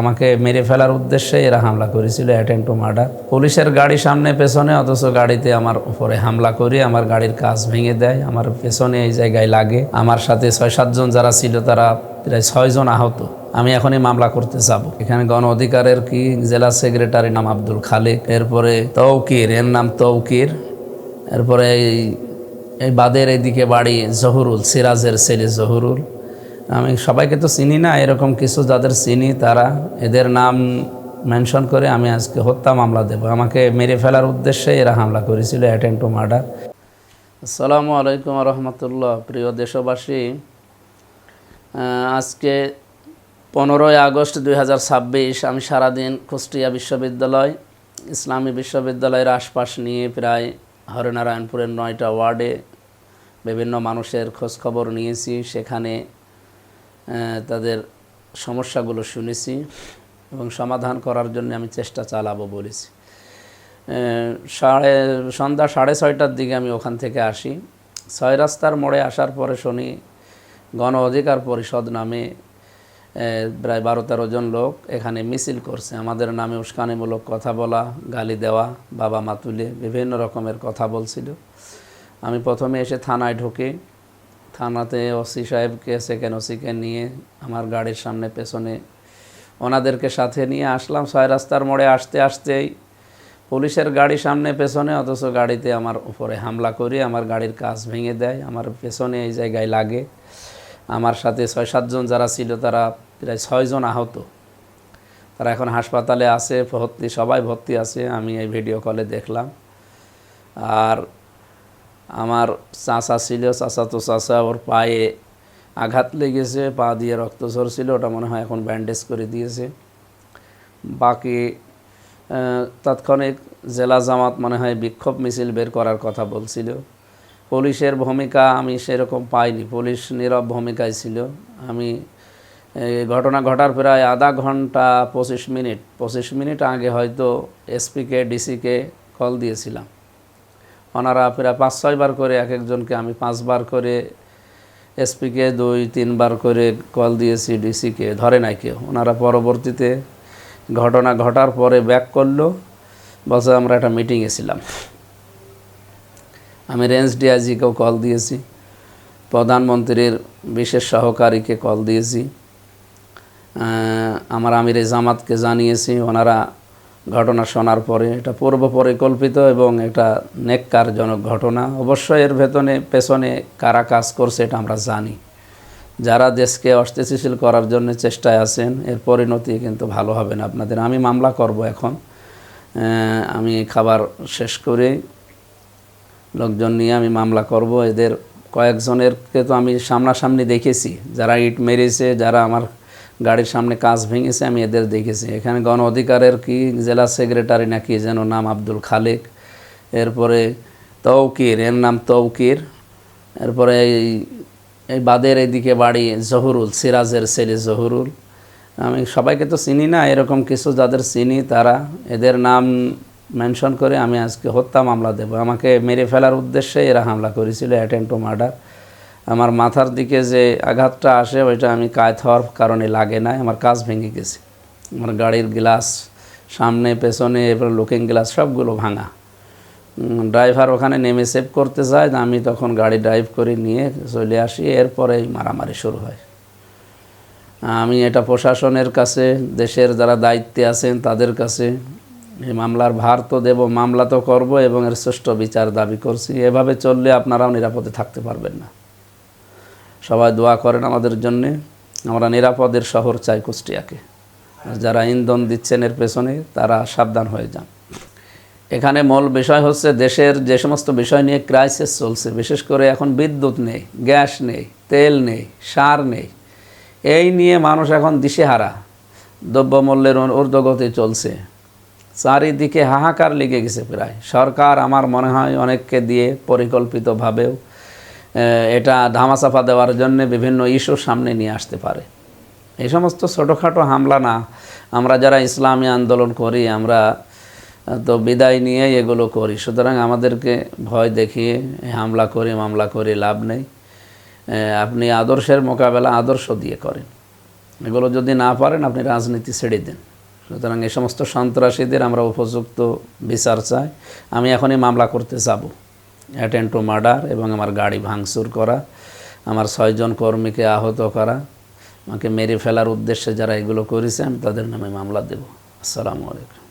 আমাকে মেরে ফেলার উদ্দেশ্যে এরা হামলা করেছিল, অ্যাটেম্প টু মার্ডার। পুলিশের গাড়ি সামনে পেছনে, অথচ গাড়িতে আমার উপরে হামলা করে আমার গাড়ির কাঁচ ভেঙে দেয়, আমার পেছনে এই জায়গায় লাগে। আমার সাথে 6-7 জন যারা ছিল তারা প্রায় 6 জন আহত। আমি এখনই মামলা করতে যাব। এখানে গণ অধিকারের কি জেলা সেক্রেটারি নাম আব্দুল খালেক, এরপরে তৌকির, এর নাম তৌকির, এরপরে এই বাদের এদিকে বাড়ি জহুরুল, সিরাজের ছেলে জহুরুল। আমি সবাইকে তো চিনি না, এরকম কিছু যাদের চিনি তারা এদের নাম মেনশন করে আমি আজকে হত্যা মামলা দেব। আমাকে মেরে ফেলার উদ্দেশ্যে এরা হামলা করেছিল, অ্যাটেম্প টু মার্ডার। আসসালামু আলাইকুম রহমতুল্লাহ। প্রিয় দেশবাসী, আজকে 15ই আগস্ট 2026 আমি সারাদিন কুষ্টিয়া বিশ্ববিদ্যালয়, ইসলামী বিশ্ববিদ্যালয়ের আশপাশ নিয়ে প্রায় হরিনারায়ণপুরের 9টা ওয়ার্ডে বিভিন্ন মানুষের খোঁজখবর নিয়েছি। সেখানে তাদের সমস্যাগুলো শুনেছি এবং সমাধান করার জন্য আমি চেষ্টা চালাবো বলেছি। সন্ধ্যা 6:30টার দিকে আমি ওখান থেকে আসি। 6 রাস্তার মোড়ে আসার পরে শুনি গণ অধিকার পরিষদ নামে প্রায় 12-13 জন লোক এখানে মিছিল করছে। আমাদের নামে উস্কানিমূলক কথা বলা, গালি দেওয়া, বাবা মা তুলে বিভিন্ন রকমের কথা বলছিল। আমি প্রথমে এসে থানায় ঢুকে থানাতে ওসি সাহেবকে, সেকেন্ড ওসিকে নিয়ে আমার গাড়ির সামনে পেছনে ওনাদেরকে সাথে নিয়ে আসলাম। 6 রাস্তার মোড়ে আসতে আসতেই পুলিশের গাড়ি সামনে পেছনে, অথচ গাড়িতে আমার উপরে হামলা করে আমার গাড়ির কাঁচ ভেঙে দেয়, আমার পেছনে এই জায়গায় লাগে। আমার সাথে 6-7 জন যারা ছিল তারা প্রায় 6 জন আহত। তারা এখন হাসপাতালে আছে, সবাই ভর্তি আছে, আমি এই ভিডিও কলে দেখলাম। আর আমার চাচা ছিল, চাচাতো চাচা, ওর পায়ে আঘাত লেগেছে, পা দিয়ে রক্ত ঝরছিল, ওটা মনে হয় এখন ব্যান্ডেজ করে দিয়েছে। বাকি তাৎক্ষণিক জেলা জামাত মনে হয় বিক্ষোভ মিছিল বের করার কথা বলছিল। পুলিশের ভূমিকা আমি সেরকম পাইনি, পুলিশ নীরব ভূমিকায় ছিল। আমি ঘটনা ঘটার প্রায় আধা ঘন্টা 25 মিনিট আগে হয়তো এসপিকে, ডিসিকে কল দিয়েছিলাম। ওনারা প্রায় 5-6 বার করে, এক একজনকে আমি 5 বার করে, এসপিকে 2-3 বার করে কল দিয়েছি, ডিসিকে ধরে নাই কেউ। ওনারা পরবর্তীতে ঘটনা ঘটার পরে ব্যাক করলো, বলছে আমরা একটা মিটিংয়ে ছিলাম। আমি রেঞ্জ ডিআইজিকেও কল দিয়েছি, প্রধানমন্ত্রীর বিশেষ সহকারীকে কল দিয়েছি, আমার আমিরে জামাতকে জানিয়েছি। ওনারা ঘটনা শোনার পরে এটা পূর্ব পরিকল্পিত এবং এটা নেককারজনক ঘটনা। অবশ্যই এর পেছনে কারা কাজ করছে এটা আমরা জানি। যারা দেশকে অস্থিতিশীল করার জন্য চেষ্টায় আছেন, এর পরিণতি কিন্তু ভালো হবে না আপনাদের। আমি মামলা করব এখন। আমি খাবার শেষ করে লোকজন নিয়ে আমি মামলা করব। এদের কয়েকজনেরকে তো আমি সামনাসামনি দেখেছি, যারা ইট মেরেছে, যারা আমার গাড়ির সামনে কাঁচ ভেঙেছে, আমি এদের দেখেছি। এখানে গণ অধিকারের কি জেলা সেক্রেটারি নাকি যেন নাম আব্দুল খালেক, এরপরে তৌকির, এর নাম তৌকির, এরপরে এই বাদের এদিকে বাড়ি জহুরুল, সিরাজের ছেলে জহুরুল। আমি সবাইকে তো চিনি না, এরকম কিছু যাদের চিনি তারা এদের নাম মেনশন করে আমি আজকে হত্যা মামলা দেব। আমাকে মেরে ফেলার উদ্দেশ্যে এরা হামলা করেছিল, অ্যাটেম্প টু মার্ডার। আমার মাথার দিকে যে আঘাতটা আসে ওইটা আমি কাত হওয়ার কারণে লাগে না, আমার কাঁচ ভেঙে গেছে। আমার গাড়ির গ্লাস সামনে পেছনে, এরপর লুকিং গ্লাস সবগুলো ভাঙা। ড্রাইভার ওখানে নেমে সেভ করতে যায়, আমি তখন গাড়ি ড্রাইভ করে নিয়ে চলে আসি। এরপরেই মারামারি শুরু হয়। আমি এটা প্রশাসনের কাছে, দেশের যারা দায়িত্বে আছেন তাদের কাছে এই মামলার ভার তো দেব, মামলা তো করব এবং এর সুষ্ঠু বিচার দাবি করছি। এভাবে চললে আপনারাও নিরাপদে থাকতে পারবেন না। সবাই দোয়া করেন আমাদের জন্যে। আমরা নিরাপদের শহর চাই কুষ্টিয়াকে। আর যারা ইন্ধন দিচ্ছেন এর পেছনে তারা সাবধান হয়ে যান। এখানে মূল বিষয় হচ্ছে দেশের যে সমস্ত বিষয় নিয়ে ক্রাইসিস চলছে, বিশেষ করে এখন বিদ্যুৎ নেই, গ্যাস নেই, তেল নেই, সার নেই, এই নিয়ে মানুষ এখন দিশেহারা। দ্রব্যমূল্যের ঊর্ধ্বগতি চলছে, চারিদিকে হাহাকার লেগে গেছে প্রায়। সরকার আমার মনে হয় অনেককে দিয়ে পরিকল্পিতভাবেও এটা ধামাচাপা দেওয়ার জন্য বিভিন্ন ইস্যু সামনে নিয়ে আসতে পারে। এই সমস্ত ছোটোখাটো হামলা না, আমরা যারা ইসলামী আন্দোলন করি আমরা তো বিদায় নিয়ে এগুলো করি। সুতরাং আমাদেরকে ভয় দেখিয়ে হামলা করে মামলা করে লাভ নেই। আপনি আদর্শের মোকাবেলা আদর্শ দিয়ে করেন। এগুলো যদি না পারেন আপনি রাজনীতি ছেড়ে দিন। সুতরাং এই সমস্ত সন্ত্রাসীদের আমরা উপযুক্ত বিচার চাই। আমি এখনই মামলা করতে যাব, অ্যাটেন্ড টু মার্ডার এবং আমার গাড়ি ভাঙচুর করা, আমার 6 জন কর্মীকে আহত করা, আমাকে মেরে ফেলার উদ্দেশ্যে যারা এগুলো করেছে আমি তাদের নামে মামলা দেব। আসসালামু আলাইকুম।